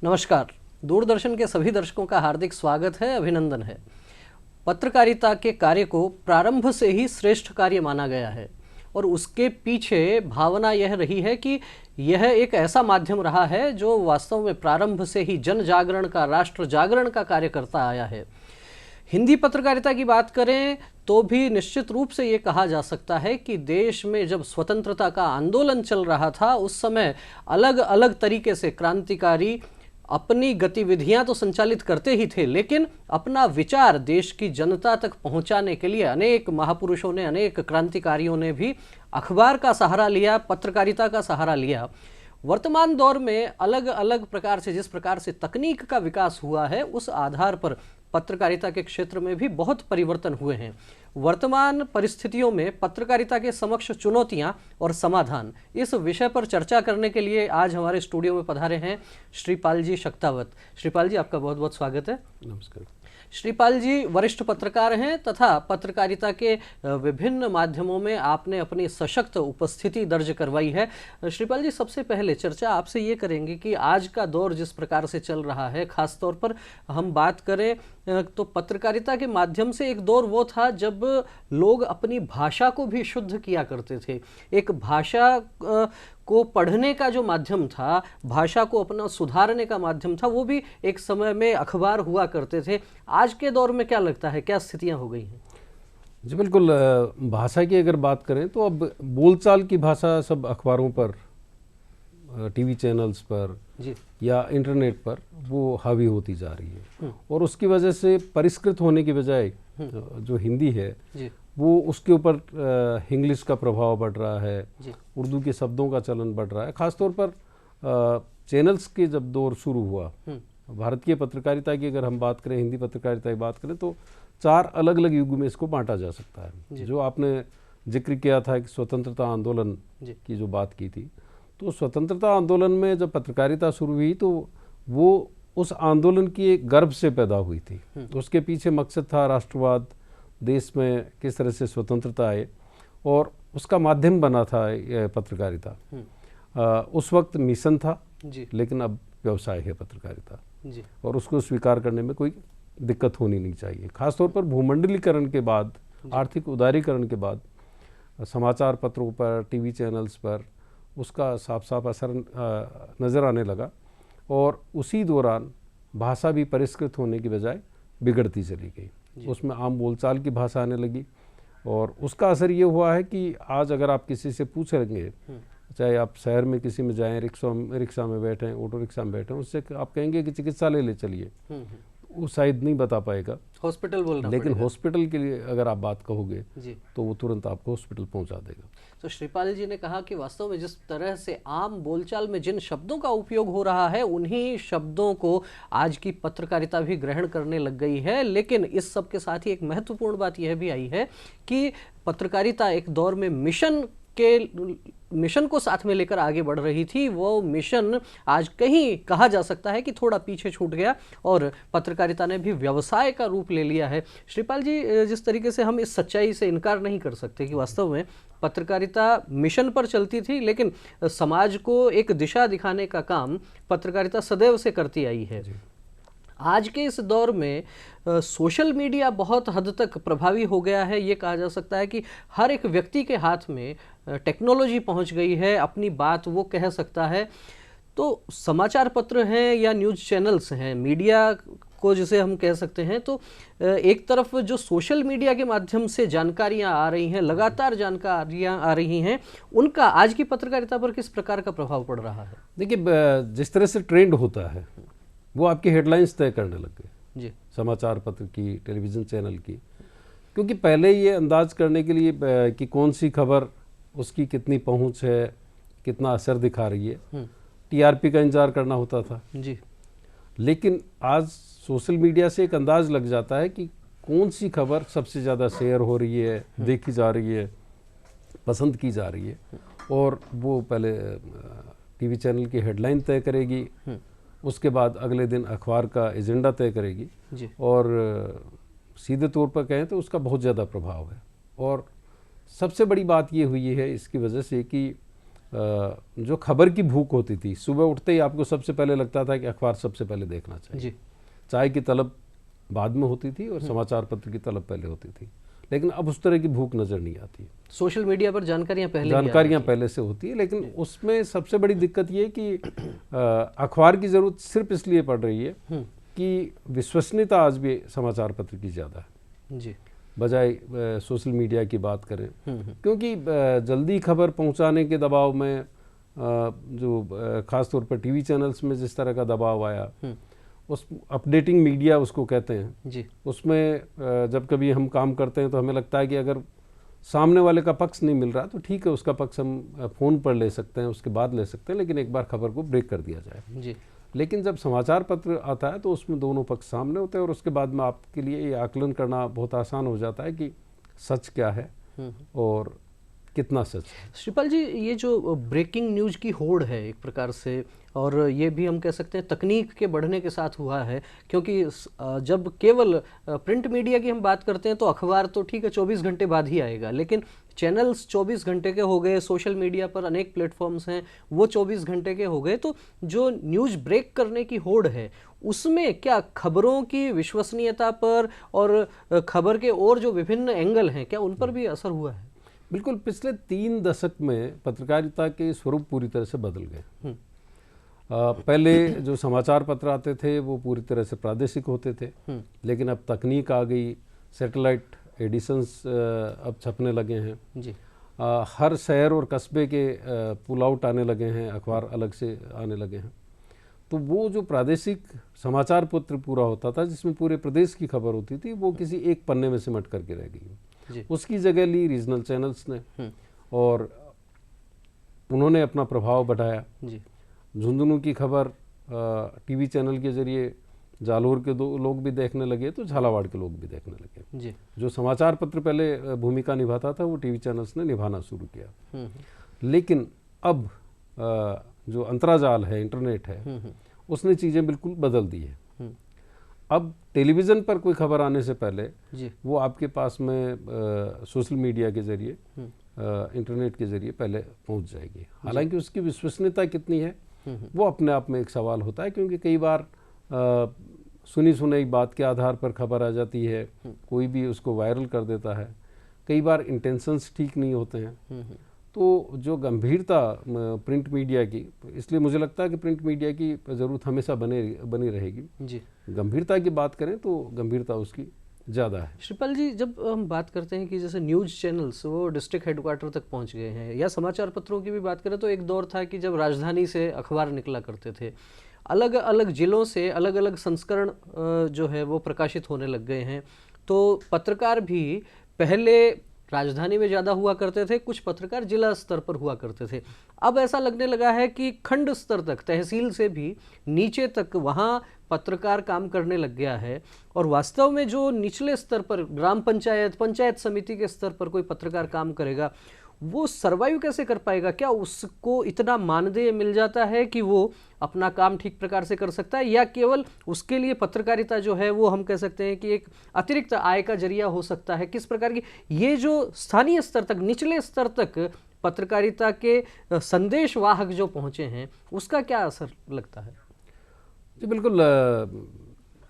नमस्कार। दूरदर्शन के सभी दर्शकों का हार्दिक स्वागत है, अभिनंदन है। पत्रकारिता के कार्य को प्रारंभ से ही श्रेष्ठ कार्य माना गया है और उसके पीछे भावना यह रही है कि यह एक ऐसा माध्यम रहा है जो वास्तव में प्रारंभ से ही जन जागरण का, राष्ट्र जागरण का कार्य करता आया है। हिंदी पत्रकारिता की बात करें तो भी निश्चित रूप से ये कहा जा सकता है कि देश में जब स्वतंत्रता का आंदोलन चल रहा था उस समय अलग अलग तरीके से क्रांतिकारी अपनी गतिविधियां तो संचालित करते ही थे, लेकिन अपना विचार देश की जनता तक पहुंचाने के लिए अनेक महापुरुषों ने, अनेक क्रांतिकारियों ने भी अखबार का सहारा लिया, पत्रकारिता का सहारा लिया। वर्तमान दौर में अलग अलग प्रकार से, जिस प्रकार से तकनीक का विकास हुआ है, उस आधार पर पत्रकारिता के क्षेत्र में भी बहुत परिवर्तन हुए हैं। वर्तमान परिस्थितियों में पत्रकारिता के समक्ष चुनौतियां और समाधान, इस विषय पर चर्चा करने के लिए आज हमारे स्टूडियो में पधारे हैं श्रीपाल जी शक्तावत। श्रीपाल जी, आपका बहुत बहुत स्वागत है। नमस्कार। श्रीपाल जी वरिष्ठ पत्रकार हैं तथा पत्रकारिता के विभिन्न माध्यमों में आपने अपनी सशक्त उपस्थिति दर्ज करवाई है। श्रीपाल जी, सबसे पहले चर्चा आपसे ये करेंगे कि आज का दौर जिस प्रकार से चल रहा है, खास तौर पर हम बात करें तो पत्रकारिता के माध्यम से एक दौर वो था जब लोग अपनी भाषा को भी शुद्ध किया करते थे। एक भाषा को पढ़ने का जो माध्यम था, भाषा को अपना सुधारने का माध्यम था, वो भी एक समय में अखबार हुआ करते थे। आज के दौर में क्या लगता है, क्या स्थितियां हो गई हैं? जी बिल्कुल। भाषा की अगर बात करें तो अब बोलचाल की भाषा सब अखबारों पर, टीवी चैनल्स पर जी या इंटरनेट पर वो हावी होती जा रही है और उसकी वजह से परिष्कृत होने की बजाय जो हिंदी है जी वो उसके ऊपर इंग्लिश का प्रभाव बढ़ रहा है, जी उर्दू के शब्दों का चलन बढ़ रहा है। ख़ासतौर पर चैनल्स के जब दौर शुरू हुआ, भारतीय पत्रकारिता की अगर हम बात करें, हिंदी पत्रकारिता की बात करें तो 4 अलग अलग युग में इसको बांटा जा सकता है। जो आपने जिक्र किया था कि स्वतंत्रता आंदोलन की जो बात की थी, तो स्वतंत्रता आंदोलन में जब पत्रकारिता शुरू हुई तो वो उस आंदोलन की एक गर्भ से पैदा हुई थी। उसके पीछे मकसद था राष्ट्रवाद, देश में किस तरह से स्वतंत्रता आए, और उसका माध्यम बना था यह पत्रकारिता। उस वक्त मिशन था लेकिन अब व्यवसाय है पत्रकारिता जी। और उसको स्वीकार करने में कोई दिक्कत होनी नहीं चाहिए। खासतौर पर भूमंडलीकरण के बाद, आर्थिक उदारीकरण के बाद समाचार पत्रों पर, टीवी चैनल्स पर उसका साफ साफ असर नज़र आने लगा और उसी दौरान भाषा भी परिष्कृत होने की बजाय बिगड़ती चली गई। उसमें आम बोलचाल की भाषा आने लगी और उसका असर ये हुआ है कि आज अगर आप किसी से पूछेंगे, चाहे आप शहर में किसी में जाएं, रिक्शा में बैठें, ऑटो रिक्शा में बैठें, उससे आप कहेंगे कि चिकित्सालय ले चलिए, वो शायद नहीं बता पाएगा, हॉस्पिटल बोलना लेकिन पड़ेगा। हॉस्पिटल के लिए अगर आप बात कहोगे जी। तो वो तुरंत आपको हॉस्पिटल पहुंचा देगा। तो श्रीपाल जी ने कहा कि वास्तव में जिस तरह से आम बोलचाल में जिन शब्दों का उपयोग हो रहा है, उन्हीं शब्दों को आज की पत्रकारिता भी ग्रहण करने लग गई है। लेकिन इस सब के साथ ही एक महत्वपूर्ण बात यह भी आई है कि पत्रकारिता एक दौर में मिशन को साथ में लेकर आगे बढ़ रही थी। वो मिशन आज कहीं कहा जा सकता है कि थोड़ा पीछे छूट गया और पत्रकारिता ने भी व्यवसाय का रूप ले लिया है। श्रीपाल जी, जिस तरीके से हम इस सच्चाई से इनकार नहीं कर सकते कि वास्तव में पत्रकारिता मिशन पर चलती थी, लेकिन समाज को एक दिशा दिखाने का काम पत्रकारिता सदैव से करती आई है। आज के इस दौर में सोशल मीडिया बहुत हद तक प्रभावी हो गया है। ये कहा जा सकता है कि हर एक व्यक्ति के हाथ में टेक्नोलॉजी पहुंच गई है, अपनी बात वो कह सकता है। तो समाचार पत्र हैं या न्यूज़ चैनल्स हैं, मीडिया को जिसे हम कह सकते हैं, तो एक तरफ जो सोशल मीडिया के माध्यम से जानकारियां आ रही हैं, लगातार जानकारियां आ रही हैं, उनका आज की पत्रकारिता पर किस प्रकार का प्रभाव पड़ रहा है? देखिए, जिस तरह से ट्रेंड होता है वो आपकी हेडलाइंस तय करने लग गए जी। समाचार पत्र की, टेलीविज़न चैनल की। क्योंकि पहले ये अंदाज करने के लिए कि कौन सी खबर, उसकी कितनी पहुंच है, कितना असर दिखा रही है, टीआरपी का इंतजार करना होता था जी। लेकिन आज सोशल मीडिया से एक अंदाज लग जाता है कि कौन सी खबर सबसे ज़्यादा शेयर हो रही है, देखी जा रही है, पसंद की जा रही है, और वो पहले टीवी चैनल की हेडलाइन तय करेगी, उसके बाद अगले दिन अखबार का एजेंडा तय करेगी जी। और सीधे तौर पर कहें तो उसका बहुत ज़्यादा प्रभाव है। और सबसे बड़ी बात ये हुई है इसकी वजह से कि जो खबर की भूख होती थी, सुबह उठते ही आपको सबसे पहले लगता था कि अखबार सबसे पहले देखना चाहिए। जी। चाय की तलब बाद में होती थी और समाचार पत्र की तलब पहले होती थी, लेकिन अब उस तरह की भूख नज़र नहीं आती। सोशल मीडिया पर जानकारियां पहले से होती है, लेकिन उसमें सबसे बड़ी दिक्कत ये कि अखबार की ज़रूरत सिर्फ इसलिए पड़ रही है कि विश्वसनीयता आज भी समाचार पत्र की ज़्यादा है जी, बजाय सोशल मीडिया की बात करें। क्योंकि जल्दी खबर पहुंचाने के दबाव में जो ख़ास तौर पर टीवी चैनल्स में जिस तरह का दबाव आया, उस अपडेटिंग मीडिया उसको कहते हैं जी, उसमें जब कभी हम काम करते हैं तो हमें लगता है कि अगर सामने वाले का पक्ष नहीं मिल रहा तो ठीक है, उसका पक्ष हम फ़ोन पर ले सकते हैं, उसके बाद ले सकते हैं, लेकिन एक बार खबर को ब्रेक कर दिया जाए। जी। लेकिन जब समाचार पत्र आता है तो उसमें दोनों पक्ष सामने होते हैं और उसके बाद में आपके लिए ये आकलन करना बहुत आसान हो जाता है कि सच क्या है और कितना सच है। श्रीपाल जी, ये जो ब्रेकिंग न्यूज की होड़ है एक प्रकार से, और ये भी हम कह सकते हैं तकनीक के बढ़ने के साथ हुआ है, क्योंकि जब केवल प्रिंट मीडिया की हम बात करते हैं तो अखबार तो ठीक है 24 घंटे बाद ही आएगा, लेकिन चैनल्स 24 घंटे के हो गए, सोशल मीडिया पर अनेक प्लेटफॉर्म्स हैं वो 24 घंटे के हो गए। तो जो न्यूज़ ब्रेक करने की होड़ है उसमें क्या खबरों की विश्वसनीयता पर और खबर के और जो विभिन्न एंगल हैं क्या उन पर भी असर हुआ है? बिल्कुल, पिछले 3 दशक में पत्रकारिता के स्वरूप पूरी तरह से बदल गए। पहले जो समाचार पत्र आते थे वो पूरी तरह से प्रादेशिक होते थे, लेकिन अब तकनीक आ गई, सैटेलाइट एडिशंस अब छपने लगे हैं जी। हर शहर और कस्बे के पुल आउट आने लगे हैं, अखबार अलग से आने लगे हैं। तो वो जो प्रादेशिक समाचार पत्र पूरा होता था जिसमें पूरे प्रदेश की खबर होती थी, वो किसी एक पन्ने में सिमट करके रह गई। उसकी जगह ली रीजनल चैनल्स ने और उन्होंने अपना प्रभाव बढ़ाया। झुंझुनू की खबर टीवी चैनल के जरिए जालोर के लोग भी देखने लगे तो झालावाड़ के लोग भी देखने लगे। जी। जो समाचार पत्र पहले भूमिका निभाता था वो टीवी चैनल्स ने निभाना शुरू किया। लेकिन अब जो अंतराजाल है, इंटरनेट है, उसने चीज़ें बिल्कुल बदल दी है। अब टेलीविज़न पर कोई खबर आने से पहले वो आपके पास में सोशल मीडिया के जरिए, इंटरनेट के जरिए पहले पहुंच जाएगी। हालांकि उसकी विश्वसनीयता कितनी है वो अपने आप में एक सवाल होता है, क्योंकि कई बार सुनी सुनाई बात के आधार पर खबर आ जाती है, कोई भी उसको वायरल कर देता है, कई बार इंटेंशंस ठीक नहीं होते हैं। तो जो गंभीरता प्रिंट मीडिया की, इसलिए मुझे लगता है कि प्रिंट मीडिया की ज़रूरत हमेशा बनी रहेगी। जी। गंभीरता की बात करें तो गंभीरता उसकी ज़्यादा है। श्रीपाल जी, जब हम बात करते हैं कि जैसे न्यूज़ चैनल्स वो डिस्ट्रिक्ट हेडक्वार्टर तक पहुंच गए हैं, या समाचार पत्रों की भी बात करें तो एक दौर था कि जब राजधानी से अखबार निकला करते थे, अलग अलग ज़िलों से अलग अलग संस्करण जो है वो प्रकाशित होने लग गए हैं। तो पत्रकार भी पहले राजधानी में ज़्यादा हुआ करते थे, कुछ पत्रकार जिला स्तर पर हुआ करते थे। अब ऐसा लगने लगा है कि खंड स्तर तक, तहसील से भी नीचे तक वहाँ पत्रकार काम करने लग गया है। और वास्तव में जो निचले स्तर पर ग्राम पंचायत, पंचायत समिति के स्तर पर कोई पत्रकार काम करेगा वो सरवाइव कैसे कर पाएगा? क्या उसको इतना मानदेय मिल जाता है कि वो अपना काम ठीक प्रकार से कर सकता है, या केवल उसके लिए पत्रकारिता जो है वो हम कह सकते हैं कि एक अतिरिक्त आय का जरिया हो सकता है? किस प्रकार की ये जो स्थानीय स्तर तक, निचले स्तर तक पत्रकारिता के संदेश वाहक जो पहुंचे हैं उसका क्या असर लगता है? जी बिल्कुल,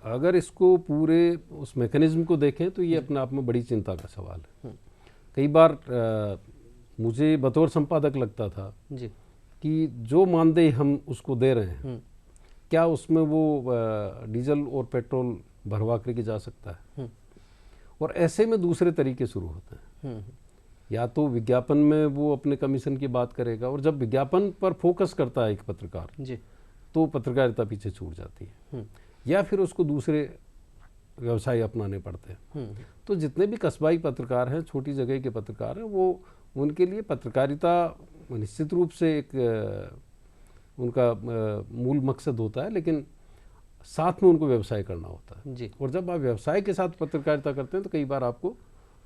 अगर इसको पूरे उस मैकेनिज्म को देखें तो ये अपने आप में बड़ी चिंता का सवाल है। कई बार मुझे बतौर संपादक लगता था जी कि जो मानदेय हम उसको दे रहे हैं क्या उसमें वो डीजल और पेट्रोल भरवा करके जा सकता है। और ऐसे में दूसरे तरीके शुरू होते हैं। या तो विज्ञापन में वो अपने कमीशन की बात करेगा, और जब विज्ञापन पर फोकस करता है एक पत्रकार जी तो पत्रकारिता पीछे छूट जाती है, या फिर उसको दूसरे व्यवसाय अपनाने पड़ते हैं। तो जितने भी कस्बाई पत्रकार हैं, छोटी जगह के पत्रकार हैं, वो उनके लिए पत्रकारिता निश्चित रूप से एक उनका मूल मकसद होता है, लेकिन साथ में उनको व्यवसाय करना होता है जी। और जब आप व्यवसाय के साथ पत्रकारिता करते हैं तो कई बार आपको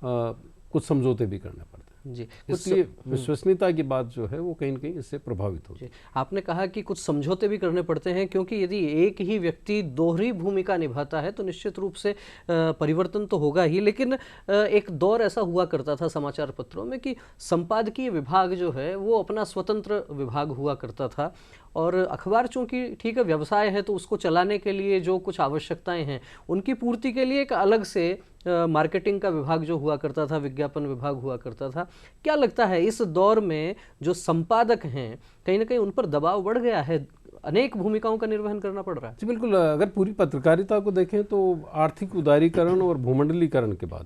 कुछ समझौते भी करने पड़ते हैं। जी। इसलिए विश्वसनीयता की बात जो है वो कहीं न कहीं इससे प्रभावित होगी। आपने कहा कि कुछ समझौते भी करने पड़ते हैं, क्योंकि यदि एक ही व्यक्ति दोहरी भूमिका निभाता है तो निश्चित रूप से परिवर्तन तो होगा ही। लेकिन एक दौर ऐसा हुआ करता था समाचार पत्रों में कि संपादकीय विभाग जो है वो अपना स्वतंत्र विभाग हुआ करता था, और अखबार चूंकि ठीक है व्यवसाय है तो उसको चलाने के लिए जो कुछ आवश्यकताएं हैं उनकी पूर्ति के लिए एक अलग से मार्केटिंग का विभाग जो हुआ करता था, विज्ञापन विभाग हुआ करता था। क्या लगता है इस दौर में जो संपादक हैं कहीं ना कहीं उन पर दबाव बढ़ गया है, अनेक भूमिकाओं का निर्वहन करना पड़ रहा है? जी बिल्कुल, अगर पूरी पत्रकारिता को देखें तो आर्थिक उदारीकरण और भूमंडलीकरण के बाद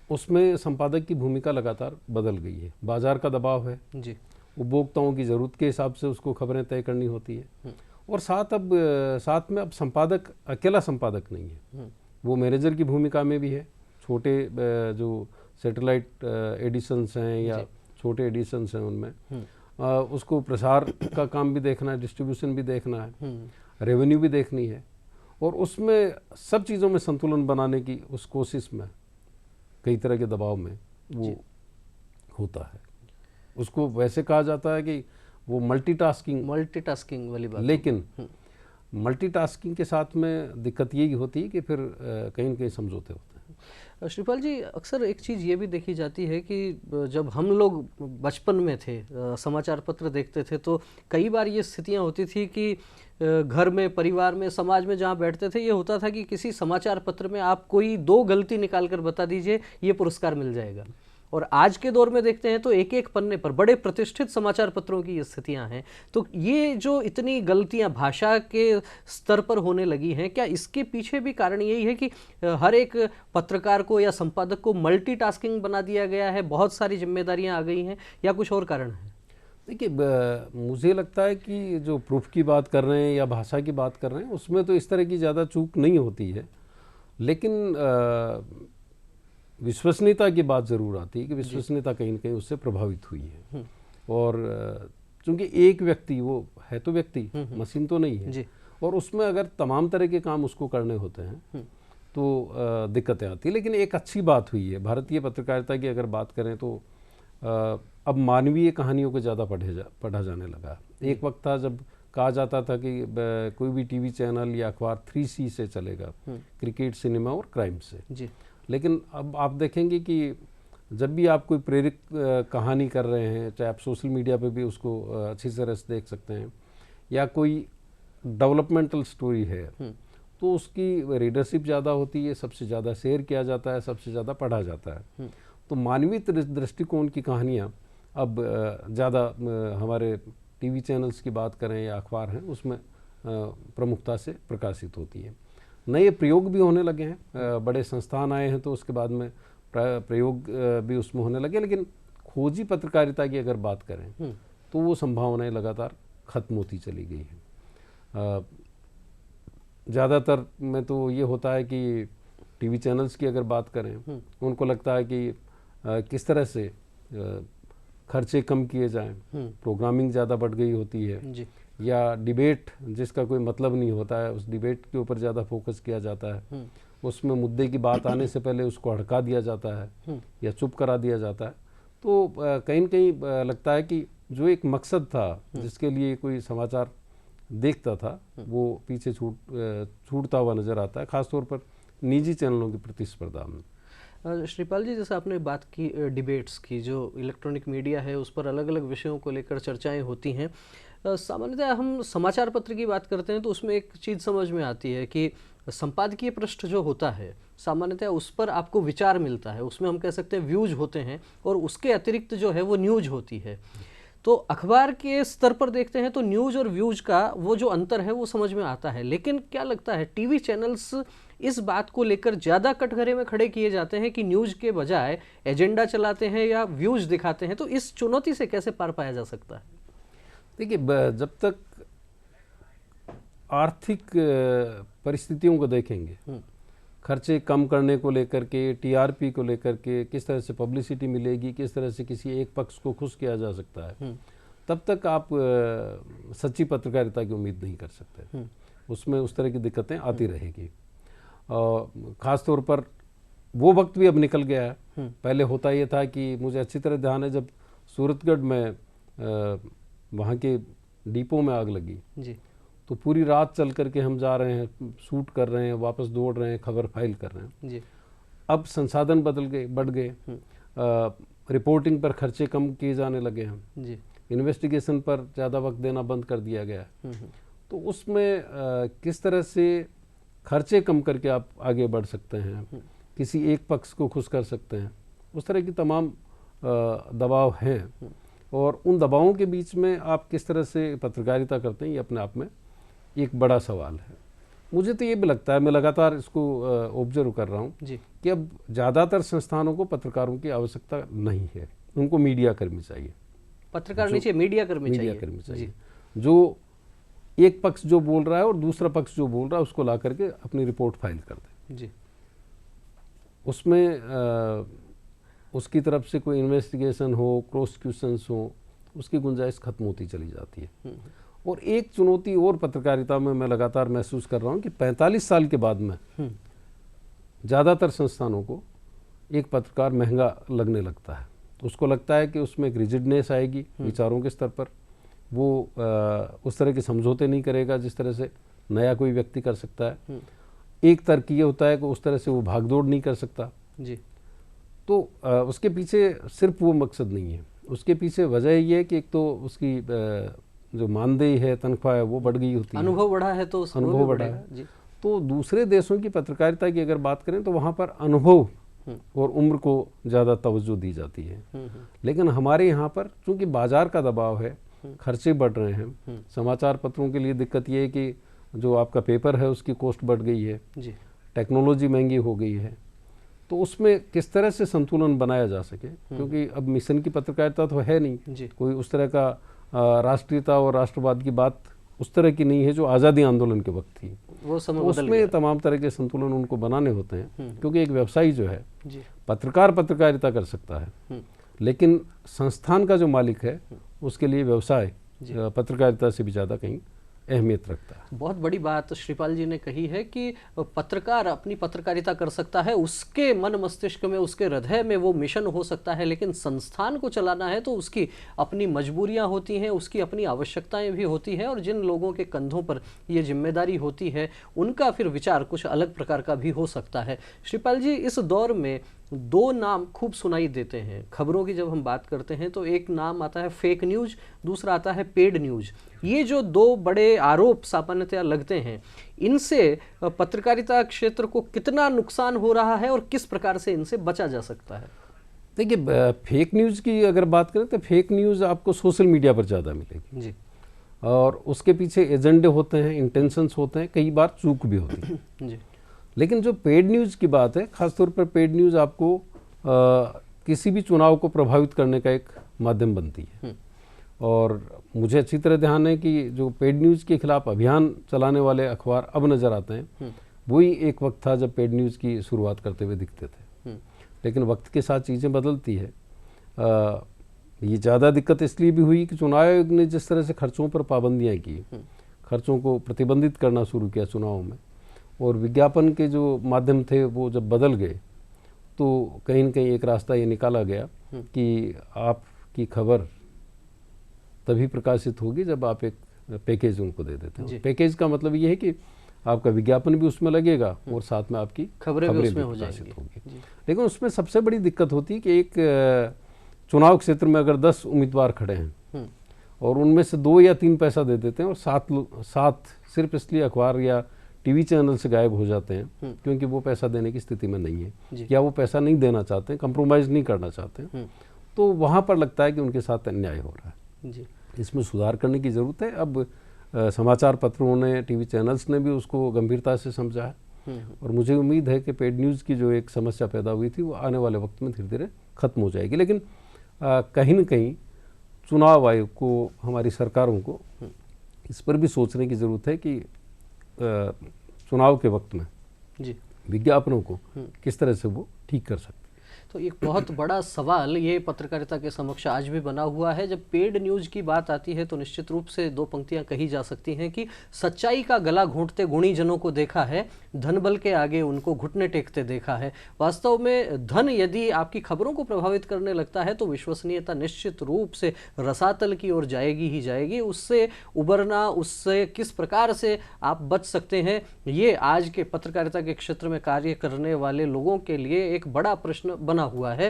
उसमें संपादक की भूमिका लगातार बदल गई है। बाजार का दबाव है जी, उपभोक्ताओं की ज़रूरत के हिसाब से उसको खबरें तय करनी होती है, और साथ में अब संपादक अकेला संपादक नहीं है, वो मैनेजर की भूमिका में भी है। छोटे जो सैटेलाइट एडिशंस हैं या छोटे एडिशंस हैं उनमें उसको प्रसार का काम भी देखना है, डिस्ट्रीब्यूशन भी देखना है, रेवेन्यू भी देखनी है, और उसमें सब चीज़ों में संतुलन बनाने की उस कोशिश में कई तरह के दबाव में वो होता है। उसको वैसे कहा जाता है कि वो मल्टीटास्किंग वाली बात। लेकिन मल्टीटास्किंग के साथ में दिक्कत यही होती है कि फिर कहीं न कहीं समझौते होते हैं। श्रीपाल जी, अक्सर एक चीज़ ये भी देखी जाती है कि जब हम लोग बचपन में थे, समाचार पत्र देखते थे, तो कई बार ये स्थितियां होती थी कि घर में, परिवार में, समाज में जहाँ बैठते थे ये होता था कि किसी समाचार पत्र में आप कोई 2 गलती निकाल कर बता दीजिए, ये पुरस्कार मिल जाएगा। और आज के दौर में देखते हैं तो एक एक पन्ने पर बड़े प्रतिष्ठित समाचार पत्रों की ये स्थितियां हैं। तो ये जो इतनी गलतियां भाषा के स्तर पर होने लगी हैं, क्या इसके पीछे भी कारण यही है कि हर एक पत्रकार को या संपादक को मल्टीटास्किंग बना दिया गया है, बहुत सारी जिम्मेदारियां आ गई हैं, या कुछ और कारण है? देखिए, मुझे लगता है कि जो प्रूफ की बात कर रहे हैं या भाषा की बात कर रहे हैं उसमें तो इस तरह की ज़्यादा चूक नहीं होती है, लेकिन विश्वसनीयता की बात ज़रूर आती है कि विश्वसनीयता कहीं न कहीं उससे प्रभावित हुई है। और चूंकि एक व्यक्ति, वो है तो व्यक्ति, मशीन तो नहीं है जी। और उसमें अगर तमाम तरह के काम उसको करने होते हैं तो दिक्कतें आती है। लेकिन एक अच्छी बात हुई है भारतीय पत्रकारिता की अगर बात करें तो अब मानवीय कहानियों को ज़्यादा पढ़ा जाने लगा। एक वक्त था जब कहा जाता था कि कोई भी टीवी चैनल या अखबार 3C से चलेगा, क्रिकेट, सिनेमा और क्राइम से जी। लेकिन अब आप देखेंगे कि जब भी आप कोई प्रेरित कहानी कर रहे हैं, चाहे आप सोशल मीडिया पे भी उसको अच्छी तरह से देख सकते हैं, या कोई डेवलपमेंटल स्टोरी है तो उसकी रीडरशिप ज़्यादा होती है, सबसे ज़्यादा शेयर किया जाता है, सबसे ज़्यादा पढ़ा जाता है। तो मानवीय दृष्टिकोण की कहानियाँ अब ज़्यादा हमारे टीवी चैनल्स की बात करें या अखबार हैं उसमें प्रमुखता से प्रकाशित होती है। नए प्रयोग भी होने लगे हैं, बड़े संस्थान आए हैं तो उसके बाद में प्रयोग भी उसमें होने लगे। लेकिन खोजी पत्रकारिता की अगर बात करें तो वो संभावनाएं लगातार ख़त्म होती चली गई हैं। ज़्यादातर में तो ये होता है कि टीवी चैनल्स की अगर बात करें उनको लगता है कि किस तरह से खर्चे कम किए जाएं, प्रोग्रामिंग ज़्यादा बढ़ गई होती है जी। या डिबेट जिसका कोई मतलब नहीं होता है उस डिबेट के ऊपर ज़्यादा फोकस किया जाता है, उसमें मुद्दे की बात आने से पहले उसको हड़का दिया जाता है या चुप करा दिया जाता है। तो कहीं न कहीं लगता है कि जो एक मकसद था जिसके लिए कोई समाचार देखता था वो पीछे छूटता हुआ नज़र आता है, ख़ासतौर पर निजी चैनलों की प्रतिस्पर्धा में। श्रीपाल जी, जैसे आपने बात की डिबेट्स की, जो इलेक्ट्रॉनिक मीडिया है उस पर अलग अलग विषयों को लेकर चर्चाएं होती हैं। सामान्यतः हम समाचार पत्र की बात करते हैं तो उसमें एक चीज़ समझ में आती है कि संपादकीय पृष्ठ जो होता है सामान्यतः उस पर आपको विचार मिलता है, उसमें हम कह सकते हैं व्यूज होते हैं, और उसके अतिरिक्त जो है वो न्यूज होती है। तो अखबार के स्तर पर देखते हैं तो न्यूज और व्यूज का वो जो अंतर है वो समझ में आता है। लेकिन क्या लगता है टीवी चैनल्स इस बात को लेकर ज़्यादा कटघरे में खड़े किए जाते हैं कि न्यूज के बजाय एजेंडा चलाते हैं या व्यूज दिखाते हैं? तो इस चुनौती से कैसे पार पाया जा सकता है? देखिए, जब तक आर्थिक परिस्थितियों को देखेंगे, खर्चे कम करने को लेकर के, टीआरपी को लेकर के, किस तरह से पब्लिसिटी मिलेगी, किस तरह से किसी एक पक्ष को खुश किया जा सकता है, तब तक आप सच्ची पत्रकारिता की उम्मीद नहीं कर सकते। उसमें उस तरह की दिक्कतें आती रहेगी। ख़ास तौर पर वो वक्त भी अब निकल गया है। पहले होता ये था कि मुझे अच्छी तरह ध्यान है, जब सूरतगढ़ में वहाँ के डिपो में आग लगी जी, तो पूरी रात चल करके हम जा रहे हैं, शूट कर रहे हैं, वापस दौड़ रहे हैं, खबर फाइल कर रहे हैं। जी, अब संसाधन बदल गए, बढ़ गए, रिपोर्टिंग पर खर्चे कम किए जाने लगे हैं, जी, इन्वेस्टिगेशन पर ज़्यादा वक्त देना बंद कर दिया गया है। तो उसमें किस तरह से खर्चे कम करके आप आगे बढ़ सकते हैं, किसी एक पक्ष को खुश कर सकते हैं, उस तरह की तमाम दबाव हैं। और उन दबावों के बीच में आप किस तरह से पत्रकारिता करते हैं, ये अपने आप में एक बड़ा सवाल है। मुझे तो ये भी लगता है, मैं लगातार इसको ऑब्जर्व कर रहा हूँ कि अब ज़्यादातर संस्थानों को पत्रकारों की आवश्यकता नहीं है, उनको मीडिया कर्मी चाहिए। पत्रकार नहीं चाहिए, मीडिया कर्मी चाहिए, जो एक पक्ष जो बोल रहा है और दूसरा पक्ष जो बोल रहा है उसको ला करके अपनी रिपोर्ट फाइल कर दे जी। उसमें उसकी तरफ से कोई इन्वेस्टिगेशन हो, प्रोसिक्यूशंस हो, उसकी गुंजाइश खत्म होती चली जाती है। और एक चुनौती और पत्रकारिता में मैं लगातार महसूस कर रहा हूँ कि 45 साल के बाद में ज़्यादातर संस्थानों को एक पत्रकार महंगा लगने लगता है। उसको लगता है कि उसमें एक रिजिडनेस आएगी विचारों के स्तर पर, वो उस तरह के समझौते नहीं करेगा जिस तरह से नया कोई व्यक्ति कर सकता है। एक तर्क ये होता है कि उस तरह से वो भागदौड़ नहीं कर सकता जी। तो उसके पीछे सिर्फ वो मकसद नहीं है, उसके पीछे वजह ये है कि एक तो उसकी जो मानदेय है, तनख्वाह है, वो बढ़ गई होती है, अनुभव बढ़ा है, तो अनुभव बढ़ा है। तो दूसरे देशों की पत्रकारिता की अगर बात करें तो वहाँ पर अनुभव और उम्र को ज़्यादा तवज्जो दी जाती है। लेकिन हमारे यहाँ पर चूँकि बाजार का दबाव है, खर्चे बढ़ रहे हैं, समाचार पत्रों के लिए दिक्कत ये है कि जो आपका पेपर है उसकी कॉस्ट बढ़ गई है, टेक्नोलॉजी महंगी हो गई है, तो उसमें किस तरह से संतुलन बनाया जा सके, क्योंकि अब मिशन की पत्रकारिता तो है नहीं, कोई उस तरह का राष्ट्रीयता और राष्ट्रवाद की बात उस तरह की नहीं है जो आज़ादी आंदोलन के वक्त थी। वो समय तो उसमें तमाम तरह के संतुलन उनको बनाने होते हैं, क्योंकि एक व्यवसायी जो है पत्रकार पत्रकारिता कर सकता है, लेकिन संस्थान का जो मालिक है उसके लिए व्यवसाय पत्रकारिता से भी ज़्यादा कहीं अहमियत रखता है। बहुत बड़ी बात श्रीपाल जी ने कही है कि पत्रकार अपनी पत्रकारिता कर सकता है, उसके मन मस्तिष्क में, उसके हृदय में वो मिशन हो सकता है, लेकिन संस्थान को चलाना है तो उसकी अपनी मजबूरियां होती हैं, उसकी अपनी आवश्यकताएं भी होती हैं, और जिन लोगों के कंधों पर ये जिम्मेदारी होती है उनका फिर विचार कुछ अलग प्रकार का भी हो सकता है। श्रीपाल जी, इस दौर में दो नाम खूब सुनाई देते हैं खबरों की जब हम बात करते हैं, तो एक नाम आता है फेक न्यूज, दूसरा आता है पेड न्यूज। ये जो दो बड़े आरोप सामान्यतया लगते हैं, इनसे पत्रकारिता क्षेत्र को कितना नुकसान हो रहा है और किस प्रकार से इनसे बचा जा सकता है? देखिए, फेक न्यूज़ की अगर बात करें तो फेक न्यूज़ आपको सोशल मीडिया पर ज़्यादा मिलेगी जी, और उसके पीछे एजेंडे होते हैं, इंटेंशंस होते हैं, कई बार चूक भी होती है जी। लेकिन जो पेड न्यूज़ की बात है, ख़ासतौर पर पेड न्यूज़ आपको किसी भी चुनाव को प्रभावित करने का एक माध्यम बनती है। और मुझे अच्छी तरह ध्यान है कि जो पेड न्यूज़ के खिलाफ अभियान चलाने वाले अखबार अब नज़र आते हैं, वही एक वक्त था जब पेड न्यूज़ की शुरुआत करते हुए दिखते थे। लेकिन वक्त के साथ चीज़ें बदलती है। ये ज़्यादा दिक्कत इसलिए भी हुई कि चुनाव आयोग ने जिस तरह से खर्चों पर पाबंदियाँ की, खर्चों को प्रतिबंधित करना शुरू किया चुनाव में, और विज्ञापन के जो माध्यम थे वो जब बदल गए तो कहीं न कहीं एक रास्ता ये निकाला गया कि आपकी खबर तभी प्रकाशित होगी जब आप एक पैकेज उनको दे देते हैं। पैकेज का मतलब ये है कि आपका विज्ञापन भी उसमें लगेगा और साथ में आपकी खबरें भी प्रकाशित होगी। लेकिन उसमें सबसे बड़ी दिक्कत होती है कि एक चुनाव क्षेत्र में अगर 10 उम्मीदवार खड़े हैं और उनमें से 2 या 3 पैसा दे देते हैं और 7 सिर्फ इसलिए अखबार या टीवी चैनल से गायब हो जाते हैं क्योंकि वो पैसा देने की स्थिति में नहीं है या वो पैसा नहीं देना चाहते हैं, कंप्रोमाइज़ नहीं करना चाहते हैं, तो वहाँ पर लगता है कि उनके साथ अन्याय हो रहा है। जी। इसमें सुधार करने की ज़रूरत है। अब समाचार पत्रों ने, टीवी चैनल्स ने भी उसको गंभीरता से समझा है और मुझे उम्मीद है कि पेड न्यूज़ की जो एक समस्या पैदा हुई थी वो आने वाले वक्त में धीरे धीरे ख़त्म हो जाएगी। लेकिन कहीं न कहीं चुनाव आयोग को, हमारी सरकारों को इस पर भी सोचने की ज़रूरत है कि चुनाव के वक्त में जी विज्ञापनों को किस तरह से वो ठीक कर सकते। तो एक बहुत बड़ा सवाल ये पत्रकारिता के समक्ष आज भी बना हुआ है। जब पेड न्यूज़ की बात आती है तो निश्चित रूप से दो पंक्तियां कही जा सकती हैं कि सच्चाई का गला घोंटते गुणीजनों को देखा है, धन बल के आगे उनको घुटने टेकते देखा है। वास्तव में धन यदि आपकी खबरों को प्रभावित करने लगता है तो विश्वसनीयता निश्चित रूप से रसातल की ओर जाएगी ही जाएगी। उससे उबरना, उससे किस प्रकार से आप बच सकते हैं, ये आज के पत्रकारिता के क्षेत्र में कार्य करने वाले लोगों के लिए एक बड़ा प्रश्न बना हुआ है।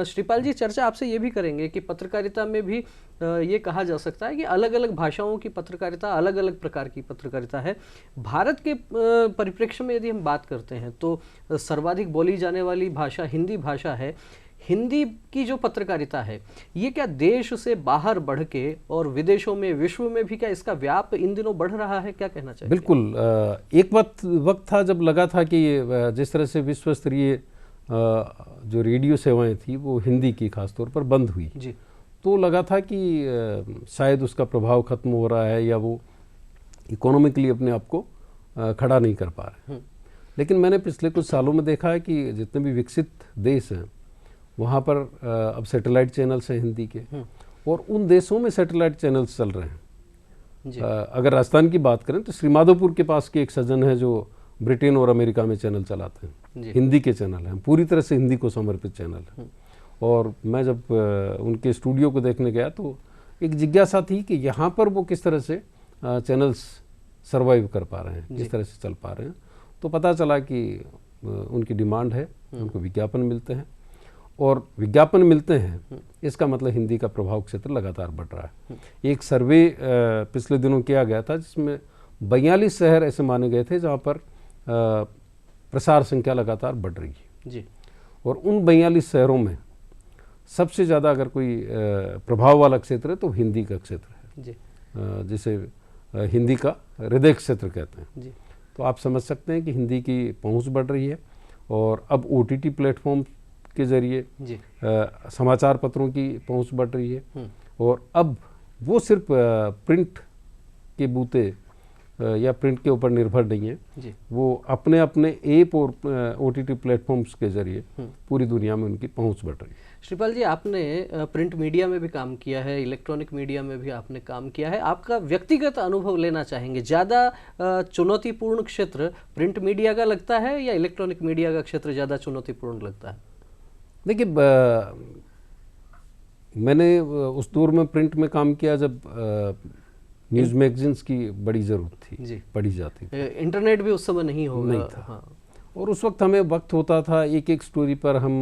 श्रीपाल जी, चर्चा आपसे ये भी करेंगे कि पत्रकारिता में भी ये कहा जा सकता है कि अलग अलग भाषाओं की पत्रकारिता, अलग अलग प्रकार की पत्रकारिता है। भारत के परिप्रेक्ष्य में यदि हम बात करते हैं तो सर्वाधिक बोली जाने वाली भाषा हिंदी भाषा है। हिंदी की जो पत्रकारिता है ये क्या देश से बाहर बढ़ के और विदेशों में, विश्व में भी क्या इसका व्याप इन दिनों बढ़ रहा है? क्या कहना चाहिए? बिल्कुल। एक वक्त था जब लगा था कि जिस तरह से विश्व स्तरीय जो रेडियो सेवाएं थी वो हिंदी की खासतौर पर बंद हुई जी, तो लगा था कि शायद उसका प्रभाव खत्म हो रहा है या वो इकोनॉमिकली अपने आप को खड़ा नहीं कर पा रहे। लेकिन मैंने पिछले कुछ सालों में देखा है कि जितने भी विकसित देश हैं वहाँ पर अब सैटेलाइट चैनल्स हैं हिंदी के, और उन देशों में सैटेलाइट चैनल्स चल रहे हैं। अगर राजस्थान की बात करें तो श्रीमाधोपुर के पास के एक सज्जन है जो ब्रिटेन और अमेरिका में चैनल चलाते हैं, हिंदी के चैनल हैं, पूरी तरह से हिंदी को समर्पित चैनल है। और मैं जब उनके स्टूडियो को देखने गया तो एक जिज्ञासा थी कि यहाँ पर वो किस तरह से चैनल्स सर्वाइव कर पा रहे हैं, किस तरह से चल पा रहे हैं। तो पता चला कि उनकी डिमांड है, उनको विज्ञापन मिलते हैं, और विज्ञापन मिलते हैं इसका मतलब हिंदी का प्रभाव क्षेत्र लगातार बढ़ रहा है। एक सर्वे पिछले दिनों किया गया था जिसमें 42 शहर ऐसे माने गए थे जहाँ पर प्रसार संख्या लगातार बढ़ रही है जी। और उन 42 शहरों में सबसे ज़्यादा अगर कोई प्रभाव वाला क्षेत्र है तो हिंदी का क्षेत्र है जी। जिसे हिंदी का हृदय क्षेत्र कहते हैं जी। तो आप समझ सकते हैं कि हिंदी की पहुंच बढ़ रही है। और अब OTT प्लेटफॉर्म के जरिए समाचार पत्रों की पहुंच बढ़ रही है, और अब वो सिर्फ प्रिंट के बूते या प्रिंट के ऊपर निर्भर नहीं है जी। वो अपने अपने ऐप और OTT प्लेटफॉर्म्स के जरिए पूरी दुनिया में उनकी पहुंच बढ़ रही है। श्रीपाल जी, आपने प्रिंट मीडिया में भी काम किया है, इलेक्ट्रॉनिक मीडिया में भी आपने काम किया है। आपका व्यक्तिगत अनुभव लेना चाहेंगे, ज़्यादा चुनौतीपूर्ण क्षेत्र प्रिंट मीडिया का लगता है या इलेक्ट्रॉनिक मीडिया का क्षेत्र ज़्यादा चुनौतीपूर्ण लगता है? देखिए, मैंने उस दौर में प्रिंट में काम किया जब न्यूज़ मैगजीन्स की बड़ी ज़रूरत थी जी। पढ़ी जाती थी। इंटरनेट भी उस समय नहीं होगा, नहीं था। हाँ। और उस वक्त हमें वक्त होता था, एक एक स्टोरी पर हम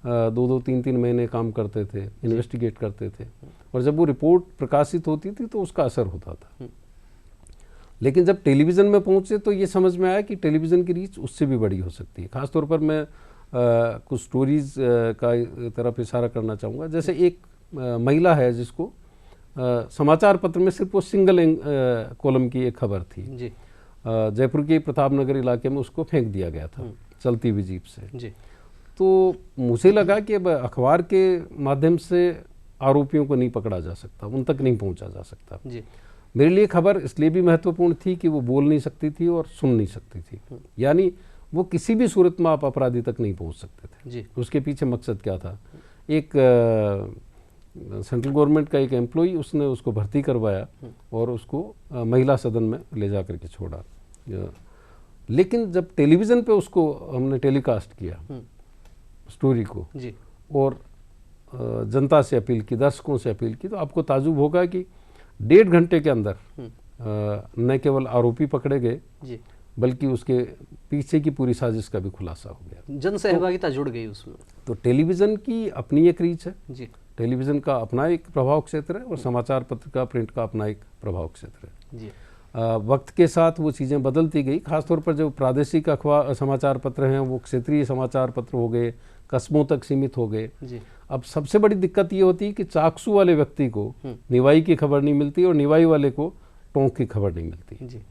2-2, 3-3 महीने काम करते थे, इन्वेस्टिगेट करते थे, और जब वो रिपोर्ट प्रकाशित होती थी तो उसका असर होता था। लेकिन जब टेलीविज़न में पहुंचे तो ये समझ में आया कि टेलीविज़न की रीच उससे भी बड़ी हो सकती है। खासतौर पर मैं कुछ स्टोरीज़ का तरफ इशारा करना चाहूँगा। जैसे एक महिला है जिसको समाचार पत्र में सिर्फ वो सिंगल कॉलम की एक खबर थी जी। जयपुर के प्रताप नगर इलाके में उसको फेंक दिया गया था चलती हुई जीप से जी। तो मुझे लगा कि अब अखबार के माध्यम से आरोपियों को नहीं पकड़ा जा सकता, उन तक नहीं पहुंचा जा सकता जी। मेरे लिए खबर इसलिए भी महत्वपूर्ण थी कि वो बोल नहीं सकती थी और सुन नहीं सकती थी, यानी वो किसी भी सूरत में आप अपराधी तक नहीं पहुंच सकते थे जी। उसके पीछे मकसद क्या था। एक सेंट्रल गवर्नमेंट का एक एम्प्लॉई, उसने उसको भर्ती करवाया और उसको महिला सदन में ले जा करके छोड़ा। लेकिन जब टेलीविज़न पे उसको हमने टेलीकास्ट किया स्टोरी को जी। और जनता से अपील की, दर्शकों से अपील की, तो आपको ताजुब होगा कि 1.5 घंटे के अंदर न केवल आरोपी पकड़े गए जी, बल्कि उसके पीछे की पूरी साजिश का भी खुलासा हो गया। जन सहभागिता जुड़ गई उसमें। तो टेलीविज़न की अपनी एक रीच है जी। टेलीविज़न का अपना एक प्रभाव क्षेत्र है और समाचार पत्र का, प्रिंट का अपना एक प्रभाव क्षेत्र है जी। वक्त के साथ वो चीज़ें बदलती गई। खासतौर पर जो प्रादेशिक अखबार समाचार पत्र हैं वो क्षेत्रीय समाचार पत्र हो गए, कस्बों तक सीमित हो गए। अब सबसे बड़ी दिक्कत ये होती है कि चाकसू वाले व्यक्ति को निवाई की खबर नहीं मिलती और निवाई वाले को टोंक की खबर नहीं मिलती जी।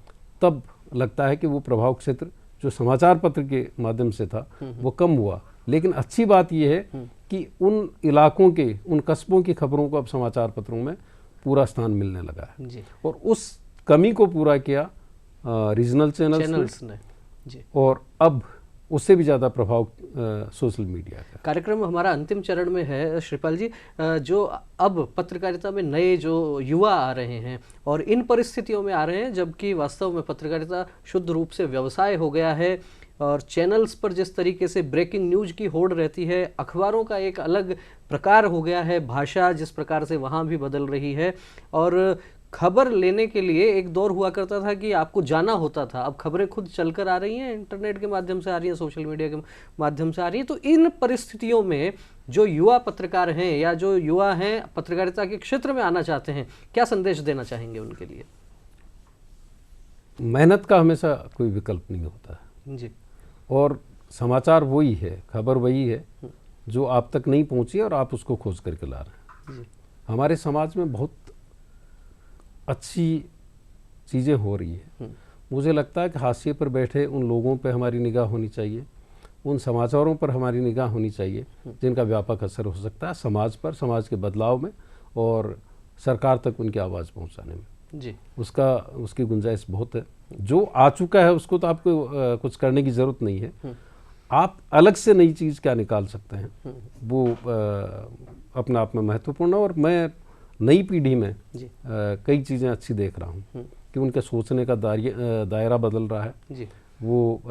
तब लगता है कि वो प्रभाव क्षेत्र जो समाचार पत्र के माध्यम से था वो कम हुआ। लेकिन अच्छी बात यह है कि उन इलाकों के, उन कस्बों की खबरों को अब समाचार पत्रों में पूरा स्थान मिलने लगा है जी। और उस कमी को पूरा किया रीजनल चैनल्स ने। जी। और अब उससे भी ज़्यादा प्रभाव सोशल मीडिया का। कार्यक्रम हमारा अंतिम चरण में है श्रीपाल जी। जो अब पत्रकारिता में नए जो युवा आ रहे हैं और इन परिस्थितियों में आ रहे हैं जबकि वास्तव में पत्रकारिता शुद्ध रूप से व्यवसाय हो गया है और चैनल्स पर जिस तरीके से ब्रेकिंग न्यूज की होड़ रहती है, अखबारों का एक अलग प्रकार हो गया है, भाषा जिस प्रकार से वहाँ भी बदल रही है और खबर लेने के लिए एक दौर हुआ करता था कि आपको जाना होता था। अब खबरें खुद चलकर आ रही हैं, इंटरनेट के माध्यम से आ रही हैं, सोशल मीडिया के माध्यम से आ रही हैं। तो इन परिस्थितियों में जो युवा पत्रकार हैं या जो युवा हैं पत्रकारिता के क्षेत्र में आना चाहते हैं, क्या संदेश देना चाहेंगे उनके लिए? मेहनत का हमेशा कोई विकल्प नहीं होता जी। और समाचार वही है, खबर वही है जो आप तक नहीं पहुंची और आप उसको खोज करके ला रहे हैं। हमारे समाज में बहुत अच्छी चीज़ें हो रही है। मुझे लगता है कि हाशिए पर बैठे उन लोगों पर हमारी निगाह होनी चाहिए, उन समाचारों पर हमारी निगाह होनी चाहिए जिनका व्यापक असर हो सकता है समाज पर, समाज के बदलाव में और सरकार तक उनकी आवाज़ पहुंचाने में। जी। उसकी गुंजाइश बहुत है। जो आ चुका है उसको तो आपको कुछ करने की ज़रूरत नहीं है। आप अलग से नई चीज़ क्या निकाल सकते हैं वो अपने आप में महत्वपूर्ण है। और मैं नई पीढ़ी में कई चीज़ें अच्छी देख रहा हूँ कि उनके सोचने का दायरा बदल रहा है जी। वो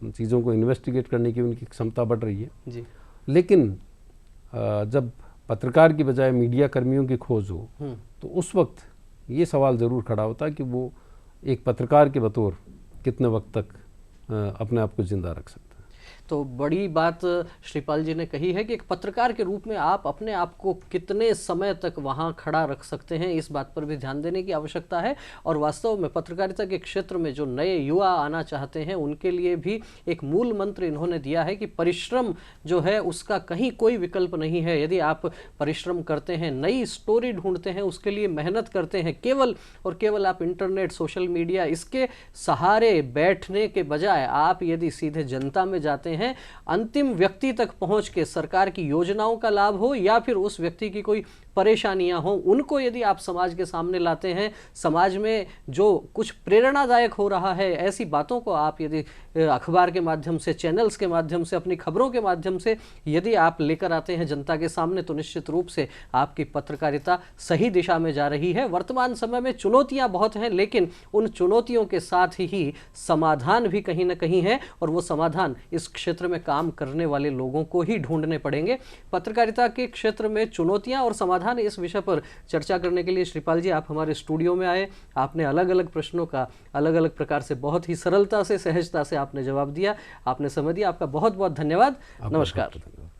चीज़ों को इन्वेस्टिगेट करने की उनकी क्षमता बढ़ रही है जी। लेकिन जब पत्रकार की बजाय मीडिया कर्मियों की खोज हो तो उस वक्त ये सवाल ज़रूर खड़ा होता है कि वो एक पत्रकार के बतौर कितने वक्त तक अपने आप को जिंदा रख सकते हैं। तो बड़ी बात श्रीपाल जी ने कही है कि एक पत्रकार के रूप में आप अपने आप को कितने समय तक वहां खड़ा रख सकते हैं, इस बात पर भी ध्यान देने की आवश्यकता है। और वास्तव में पत्रकारिता के क्षेत्र में जो नए युवा आना चाहते हैं उनके लिए भी एक मूल मंत्र इन्होंने दिया है कि परिश्रम जो है उसका कहीं कोई विकल्प नहीं है। यदि आप परिश्रम करते हैं, नई स्टोरी ढूंढते हैं, उसके लिए मेहनत करते हैं, केवल और केवल आप इंटरनेट, सोशल मीडिया इसके सहारे बैठने के बजाय आप यदि सीधे जनता में जाते हैं, अंतिम व्यक्ति तक पहुंच के सरकार की योजनाओं का लाभ हो या फिर उस व्यक्ति की कोई परेशानियां हो, उनको यदि आप समाज के सामने लाते हैं, समाज में जो कुछ प्रेरणादायक हो रहा है ऐसी बातों को आप यदि अखबार के माध्यम से, चैनल्स के माध्यम से, अपनी खबरों के माध्यम से यदि आप लेकर आते हैं जनता के सामने, तो निश्चित रूप से आपकी पत्रकारिता सही दिशा में जा रही है। वर्तमान समय में चुनौतियां बहुत हैं लेकिन उन चुनौतियों के साथ ही समाधान भी कहीं ना कहीं है और वो समाधान इस क्षेत्र में काम करने वाले लोगों को ही ढूंढने पड़ेंगे। पत्रकारिता के क्षेत्र में चुनौतियां और समाधान, इस विषय पर चर्चा करने के लिए श्रीपाल जी आप हमारे स्टूडियो में आए। आपने अलग अलग प्रश्नों का अलग अलग प्रकार से बहुत ही सरलता से, सहजता से आपने जवाब दिया, आपने समय दिया। आपका बहुत बहुत धन्यवाद। नमस्कार।